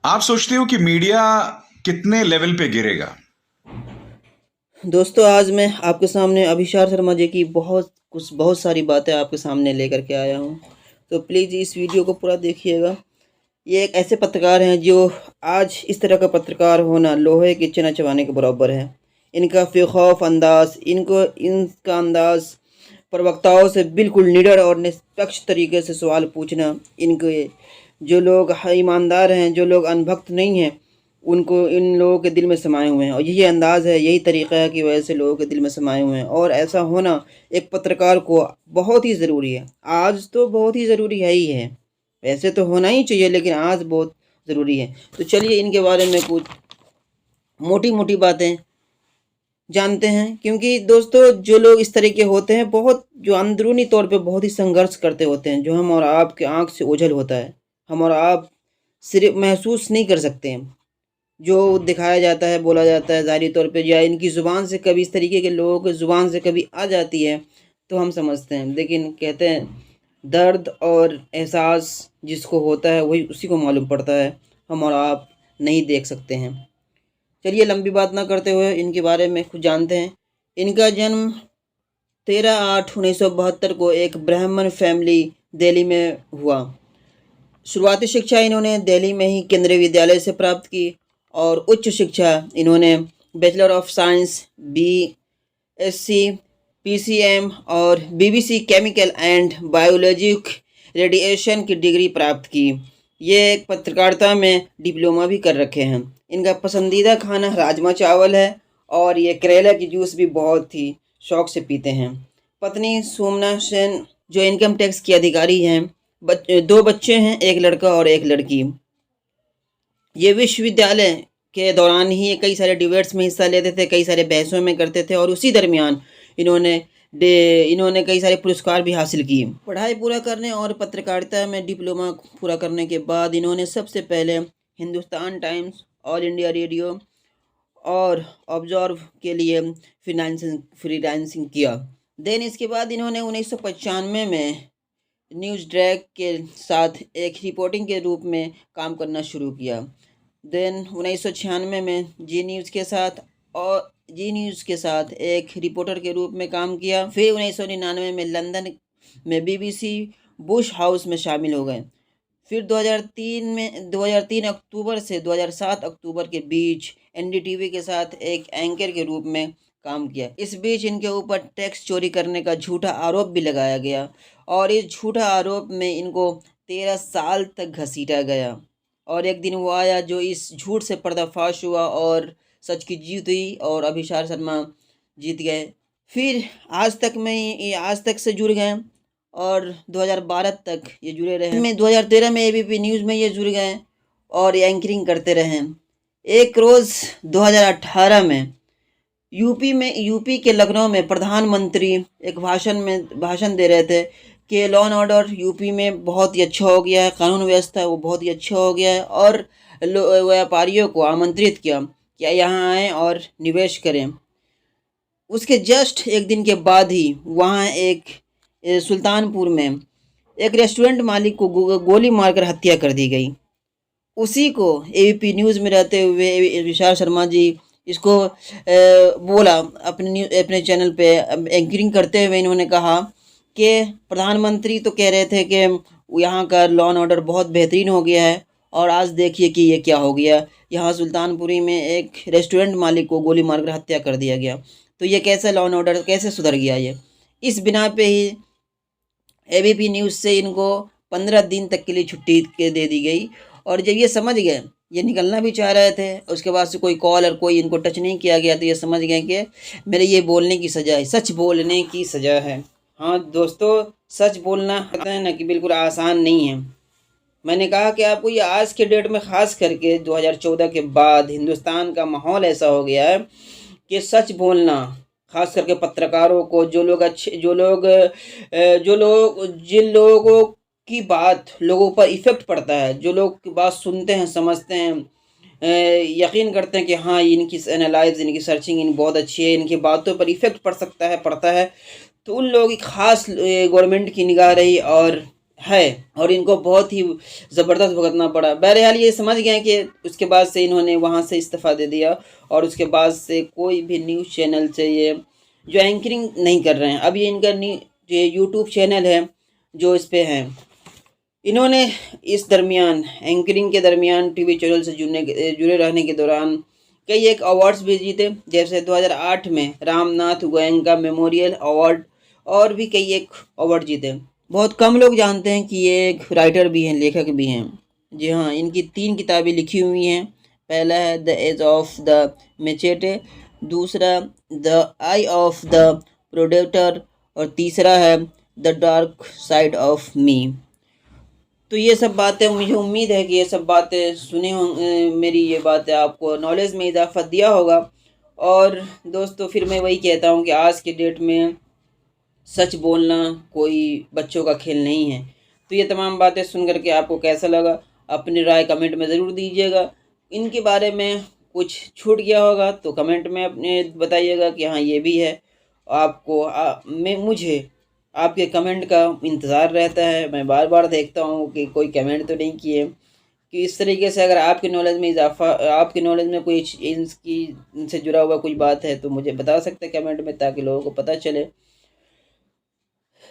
आप सोचते हो कि मीडिया कितने लेवल पे गिरेगा? दोस्तों, आज मैं आपके सामने अभिशार शर्मा जी की बहुत सारी बातें आपके सामने लेकर के आया हूँ। तो प्लीज़ इस वीडियो को पूरा देखिएगा। ये एक ऐसे पत्रकार हैं जो आज इस तरह का पत्रकार होना लोहे की चना चबाने के बराबर है। इनका बेखौफ अंदाज, इनका अंदाज प्रवक्ताओं से बिल्कुल निडर और निष्पक्ष तरीके से सवाल पूछना, इनके जो लोग ईमानदार हैं, जो लोग अनभक्त नहीं हैं, उनको इन लोगों के दिल में समाये हुए हैं। और यही अंदाज़ है, यही तरीक़ा है कि वजह से लोगों के दिल में समाये हुए हैं। और ऐसा होना एक पत्रकार को बहुत ही ज़रूरी है। आज तो बहुत ही ज़रूरी है ही है, वैसे तो होना ही चाहिए, लेकिन आज बहुत ज़रूरी है। तो चलिए इनके बारे में कुछ मोटी मोटी बातें जानते हैं। क्योंकि दोस्तों, जो लोग इस तरह के होते हैं, बहुत जो अंदरूनी तौर पे बहुत ही संघर्ष करते होते हैं, जो हम और आपके आँख से ओझल होता है, हम और आप सिर्फ महसूस नहीं कर सकते हैं। जो दिखाया जाता है, बोला जाता है ज़ाहिरी तौर पे, या इनकी ज़ुबान से कभी इस तरीके के लोगों की ज़ुबान से कभी आ जाती है तो हम समझते हैं। लेकिन कहते हैं दर्द और एहसास जिसको होता है वही उसी को मालूम पड़ता है, हम और आप नहीं देख सकते हैं। चलिए लंबी बात ना करते हुए इनके बारे में कुछ जानते हैं। इनका जन्म 13/8/1972 को एक ब्राह्मण फैमिली दिल्ली में हुआ। शुरुआती शिक्षा इन्होंने दिल्ली में ही केंद्रीय विद्यालय से प्राप्त की और उच्च शिक्षा इन्होंने bachelor of science, BSc, PCM और BBC chemical and biologic radiation की डिग्री प्राप्त की। ये एक पत्रकारिता में डिप्लोमा भी कर रखे हैं। इनका पसंदीदा खाना राजमा चावल है और ये करेला की जूस भी बहुत ही शौक से पीते हैं। पत्नी सोमना सेन जो इनकम टैक्स की अधिकारी हैं। 2 बच्चे हैं, एक लड़का और एक लड़की। ये विश्वविद्यालय के दौरान ही कई सारे डिबेट्स में हिस्सा लेते थे, कई सारे बहसों में करते थे, और उसी दरमियान इन्होंने कई सारे पुरस्कार भी हासिल किए। पढ़ाई पूरा करने और पत्रकारिता में डिप्लोमा पूरा करने के बाद इन्होंने सबसे पहले Hindustan times, all India radio और ऑब्जर्व के लिए फ्रीलांसिंग किया। देन इसके बाद इन्होंने 1995 में न्यूज़ डायरेक्ट के साथ एक रिपोर्टिंग के रूप में काम करना शुरू किया। देन 1996 में जी न्यूज़ के साथ एक रिपोर्टर के रूप में काम किया। फिर 1999 में लंदन में BBC बुश हाउस में शामिल हो गए। फिर 2003 अक्टूबर से 2007 अक्टूबर के बीच NDTV के साथ एक एंकर के रूप में काम किया। इस बीच इनके ऊपर टैक्स चोरी करने का झूठा आरोप भी लगाया गया और इस झूठा आरोप में इनको 13 साल तक घसीटा गया। और एक दिन वो आया जो इस झूठ से पर्दाफाश हुआ और सच की जीत हुई और अभिशार शर्मा जीत गए। फिर आज तक से जुड़ गए और 2012 तक ये जुड़े रहे। 2013 में ABP न्यूज़ में ये जुड़ गए और एंकरिंग करते रहे। एक रोज़ 2018 में यूपी के लखनऊ में प्रधानमंत्री एक भाषण दे रहे थे कि लॉ एंड ऑर्डर यूपी में बहुत ही अच्छा हो गया है, कानून व्यवस्था वो बहुत ही अच्छा हो गया है, और व्यापारियों को आमंत्रित किया कि यहाँ आएँ और निवेश करें। उसके जस्ट एक दिन के बाद ही वहाँ सुल्तानपुर में एक रेस्टोरेंट मालिक को गोली मारकर हत्या कर दी गई। उसी को ABP न्यूज़ में रहते हुए अभिशार शर्मा जी इसको बोला अपने चैनल पे एंकरिंग करते हुए। इन्होंने कहा कि प्रधानमंत्री तो कह रहे थे कि यहाँ का लॉ एंड ऑर्डर बहुत बेहतरीन हो गया है, और आज देखिए कि ये क्या हो गया, यहाँ सुल्तानपुरी में एक रेस्टोरेंट मालिक को गोली मारकर हत्या कर दिया गया। तो ये कैसे लॉ एंड ऑर्डर कैसे सुधर गया ये? इस बिना पे ही ABP न्यूज़ से इनको 15 दिन तक के लिए छुट्टी दे दी गई। और जब ये समझ गए, ये निकलना भी चाह रहे थे, उसके बाद से कोई कॉल और कोई इनको टच नहीं किया गया, तो ये समझ गए कि मेरे ये बोलने की सज़ा है, सच बोलने की सज़ा है। हाँ दोस्तों, सच बोलना कहते हैं ना कि बिल्कुल आसान नहीं है। मैंने कहा कि आपको ये आज के डेट में ख़ास करके 2014 के बाद हिंदुस्तान का माहौल ऐसा हो गया है कि सच बोलना, ख़ास करके पत्रकारों को, जिन लोगों की बात लोगों पर इफ़ेक्ट पड़ता है, जो लोग की बात सुनते हैं, समझते हैं, यकीन करते हैं कि हाँ, इनकी एनालाइज़, इनकी सर्चिंग इन बहुत अच्छी है, इनकी बातों पर इफ़ेक्ट पड़ता है, तो उन लोगों की ख़ास गवर्नमेंट की निगाह रही और इनको बहुत ही ज़बरदस्त भुगतना पड़ा। बहरहाल ये समझ गए कि उसके बाद से इन्होंने वहाँ से इस्तीफ़ा दे दिया और उसके बाद से कोई भी न्यूज़ चैनल से ये जो एंकरिंग नहीं कर रहे हैं। अब ये इनका ये यूट्यूब चैनल है जो इस पे हैं। इन्होंने इस दरमियान एंकरिंग के दरमियान टीवी चैनल से जुड़े रहने के दौरान कई एक अवार्ड्स भी जीते, जैसे 2008 में रामनाथ गोयनका मेमोरियल अवार्ड और भी कई एक अवार्ड जीते। बहुत कम लोग जानते हैं कि ये एक राइटर भी हैं, लेखक भी हैं। जी हाँ, इनकी 3 किताबें लिखी हुई हैं। पहला है द एज ऑफ द मैचेटे, दूसरा the I of the predator और तीसरा है the dark side of me. तो ये सब बातें, मुझे उम्मीद है कि ये सब बातें सुनी मेरी ये बातें आपको नॉलेज में इजाफा दिया होगा। और दोस्तों, फिर मैं वही कहता हूँ कि आज के डेट में सच बोलना कोई बच्चों का खेल नहीं है। तो ये तमाम बातें सुन करके आपको कैसा लगा, अपनी राय कमेंट में ज़रूर दीजिएगा। इनके बारे में कुछ छूट गया होगा तो कमेंट में अपने बताइएगा कि हाँ, ये भी है। मुझे आपके कमेंट का इंतज़ार रहता है। मैं बार बार देखता हूँ कि कोई कमेंट तो नहीं किए। कि इस तरीके से अगर आपकी नॉलेज में कोई इनसे जुड़ा हुआ कोई बात है तो मुझे बता सकते हैं कमेंट में, ताकि लोगों को पता चले।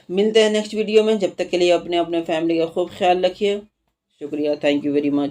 मिलते हैं नेक्स्ट वीडियो में, जब तक के लिए अपने फैमिली का खूब ख्याल रखिए। शुक्रिया, थैंक यू वेरी मच।